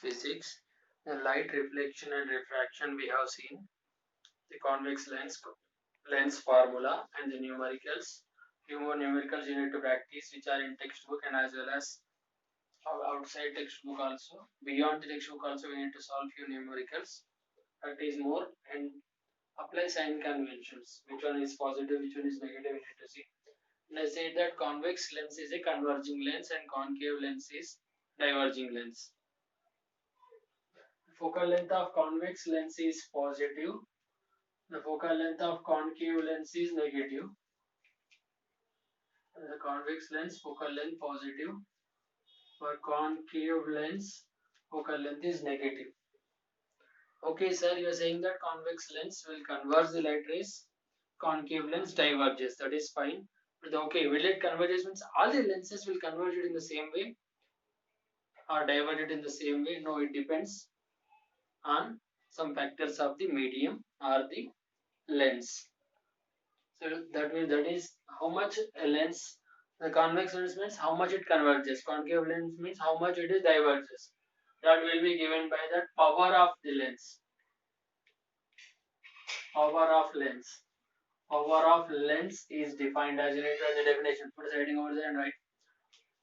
physics. The light reflection and refraction we have seen, the convex lens formula and the numericals. Few more numericals you need to practice which are in textbook and as well as outside textbook also. Beyond the textbook also we need to solve few numericals. Practice more and apply sign conventions. Which one is positive, which one is negative, we need to see. And I said that convex lens is a converging lens and concave lens is diverging lens. Focal length of convex lens is positive. The focal length of concave lens is negative. The convex lens focal length positive. For concave lens focal length is negative. Okay, sir, you are saying that convex lens will converge the light rays, concave lens diverges. That is fine. But okay, will it converge means all the lenses will converge it in the same way or diverge it in the same way? No, it depends on some factors of the medium or the lens. So that is how much a lens, the convex lens means how much it converges. Concave lens means how much it is diverges. That will be given by the power of the lens. Power of lens. Power of lens is defined as, you need to write the definition. Put the heading over there and write.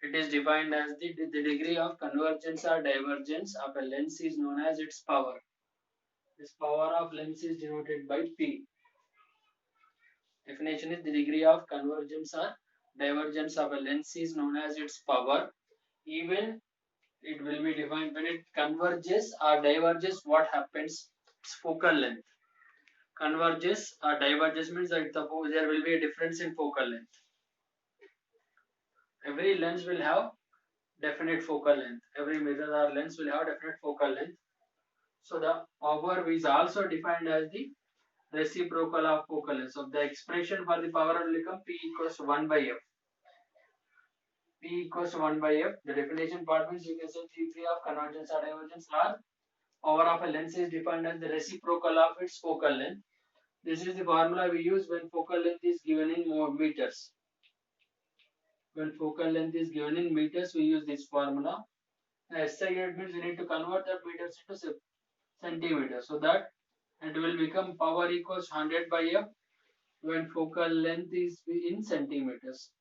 It is defined as the degree of convergence or divergence of a lens is known as its power. This power of lens is denoted by P. Definition is the degree of convergence or divergence of a lens is known as its power. Even it will be defined when it converges or diverges, what happens? Its focal length. Converges or diverges means that there will be a difference in focal length. Every lens will have definite focal length. Every mirror or lens will have definite focal length. So the power is also defined as the reciprocal of focal length. So the expression for the power will become P equals to 1 by F. P equals to 1 by F. The definition part means you can say the degree of convergence or divergence or power of a lens is defined as the reciprocal of its focal length. This is the formula we use when focal length is given in meters. When focal length is given in meters, we use this formula. SI unit means we need to convert that meters into centimeters. So that it will become power equals 100 by F when focal length is in centimeters.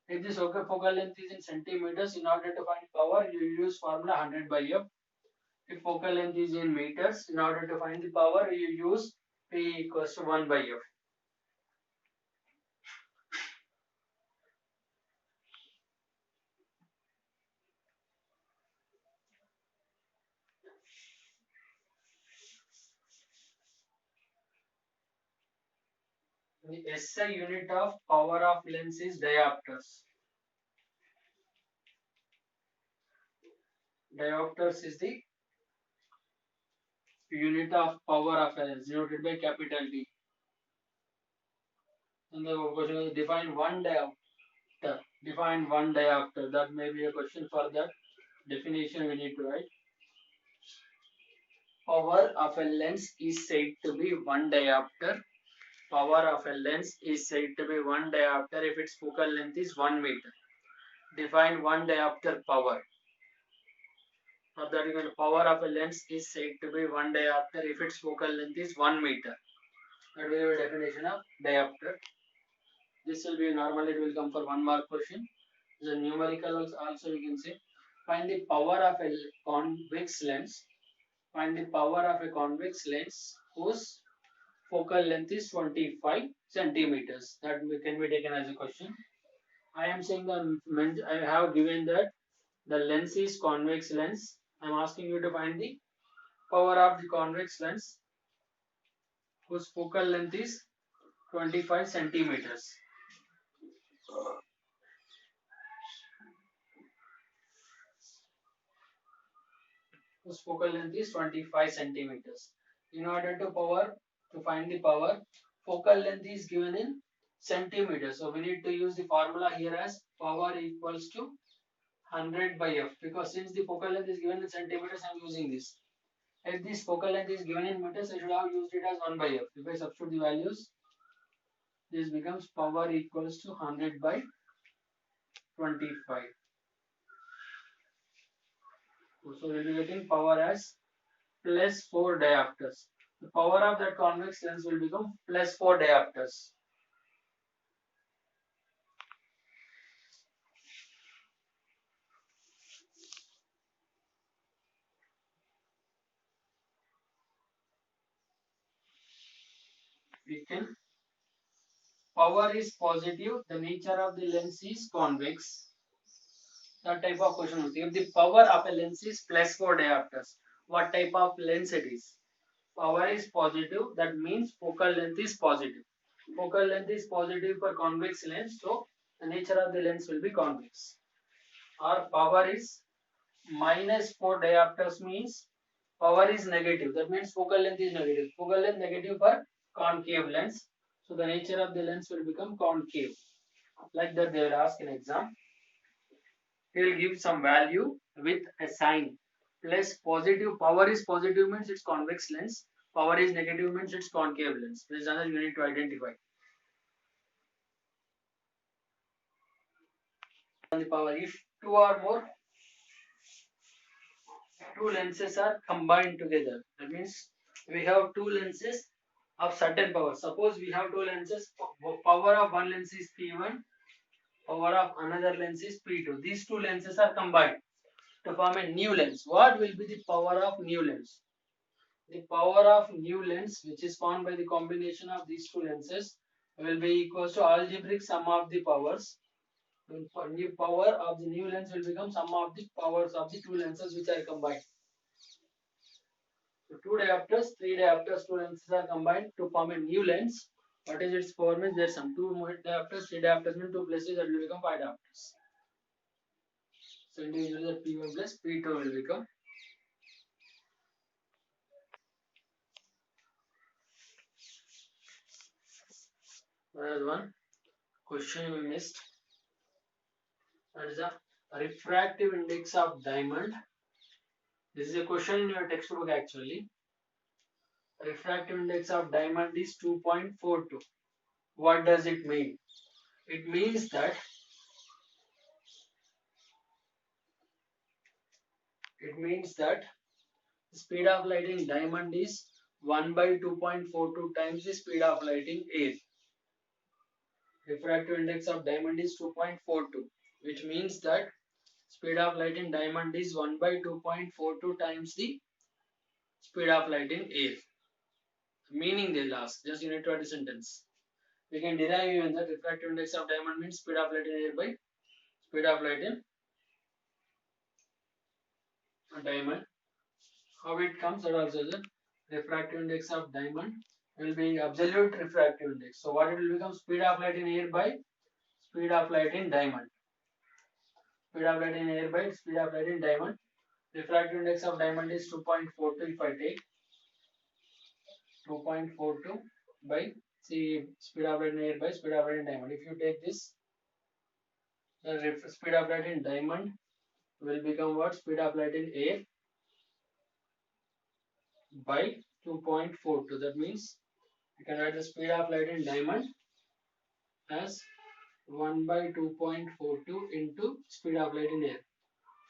If this focal length is in centimeters, in order to find power, you use formula 100 by F. If focal length is in meters, in order to find the power, you use P equals to 1 by F. The SI unit of power of lens is diopters. Diopters is the unit of power of a lens denoted by capital D. And the question is define one diopter. Define one diopter. That may be a question for that definition we need to write. Power of a lens is said to be 1 diopter. Power of a lens is said to be 1 diopter if its focal length is 1 meter. Define 1 diopter power. For that, power of a lens is said to be 1 diopter if its focal length is 1 meter. That will be a definition of diopter. This will be normally, it will come for 1 mark question. The numerical also you can say. Find the power of a convex lens. Find the power of a convex lens whose focal length is 25 centimeters. That can be taken as a question. I am saying that I have given that the lens is convex lens. I am asking you to find the power of the convex lens whose focal length is 25 centimeters. Whose focal length is 25 centimeters. In order to find the power, focal length is given in centimeters. So we need to use the formula here as power equals to 100 by F, because since the focal length is given in centimeters, I am using this. If this focal length is given in meters, I should have used it as 1 by F. If I substitute the values, this becomes power equals to 100 by 25. So we'll be getting power as plus 4 diopters. The power of that convex lens will become plus 4 diopters. We can power is positive, the nature of the lens is convex. That type of question was if the power of a lens is plus 4 diopters, what type of lens it is? Power is positive, that means focal length is positive. Focal length is positive for convex lens, so the nature of the lens will be convex. Or power is minus 4 diopters means power is negative, that means focal length is negative. Focal length negative for concave lens, so the nature of the lens will become concave. Like that they will ask in exam. He will give some value with a sign. Plus positive, power is positive means it's convex lens. Power is negative means it's concave lens. This is another you need to identify. The power, if two or more, two lenses are combined together. That means we have two lenses of certain power. Suppose we have two lenses, power of one lens is P1, power of another lens is P2. These two lenses are combined to form a new lens. What will be the power of new lens? The power of new lens, which is formed by the combination of these two lenses, will be equals to algebraic sum of the powers. The new power of the new lens will become sum of the powers of the two lenses which are combined. So two diopters, three diopters, two lenses are combined to form a new lens. What is its power means there's some two more diopters, three diopters means two places that will become five diopters. So individually that P1 plus P2 will become. Another one question we missed. That is the refractive index of diamond. This is a question in your textbook actually. Refractive index of diamond is 2.42. What does it mean? It means that the speed of light in diamond is 1 by 2.42 times the speed of light in air. Refractive index of diamond is 2.42, which means that speed of light in diamond is 1 by 2.42 times the speed of light in air. Meaning they'll ask, just you need to add a sentence. We can derive even that refractive index of diamond means speed of light in air by speed of light in diamond. How it comes, that also the refractive index of diamond will be absolute refractive index. So what it will become? Speed of light in air by speed of light in diamond. Speed of light in air by speed of light in diamond. Refractive index of diamond is 2.42. If I take 2.42 by speed of light in air by speed of light in diamond. If you take this, the speed of light in diamond will become what? Speed of light in air by 2.42. That means you can write the speed of light in diamond as 1 by 2.42 into speed of light in air.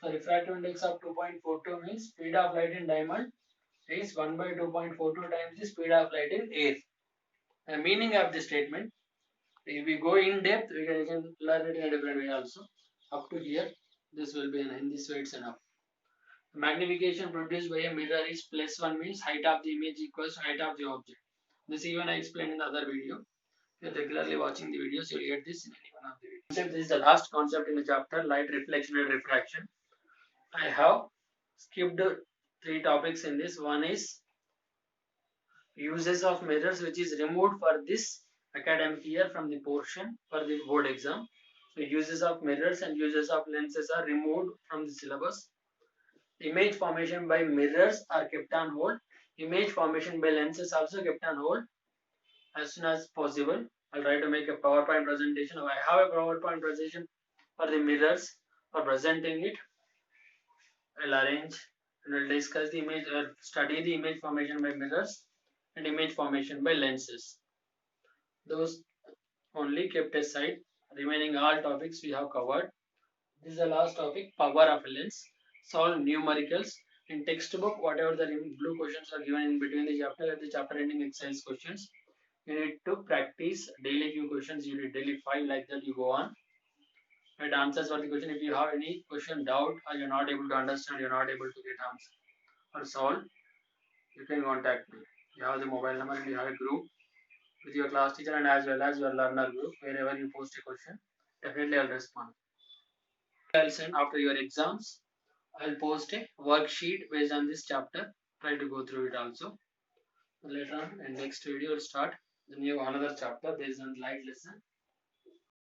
So refractive index of 2.42 means speed of light in diamond is 1 by 2.42 times the speed of light in air. The meaning of this statement, if we go in depth, we can learn it in a different way also. Up to here, this will be in this way it's enough. The magnification produced by a mirror is +1 means height of the image equals height of the object. This even I explained in the other video. If you're regularly watching the videos, you'll get this in any one of the videos. This is the last concept in the chapter, light reflection and refraction. I have skipped three topics in this. One is uses of mirrors, which is removed for this academic year from the portion for the board exam. So uses of mirrors and uses of lenses are removed from the syllabus. Image formation by mirrors are kept on hold. Image formation by lenses also kept on hold. As soon as possible, I'll try to make a PowerPoint presentation. I have a PowerPoint presentation for the mirrors. For presenting it, I'll arrange and we'll discuss the image or study the image formation by mirrors and image formation by lenses. Those only kept aside. Remaining all topics we have covered. This is the last topic, power of a lens. solve numericals. In textbook, whatever the blue questions are given in between the chapter and the chapter ending exercise questions, you need to practice daily few questions. You need daily 5, like that you go on. Write answers for the question. If you have any question doubt or you're not able to understand, you're not able to get answer or solve, you can contact me. You have the mobile number and you have a group with your class teacher and as well as your learner group. Wherever you post a question, definitely I'll respond. I'll send after your exams. I'll post a worksheet based on this chapter. Try to go through it also. Later on in next video, we'll start the new another chapter based on light lesson.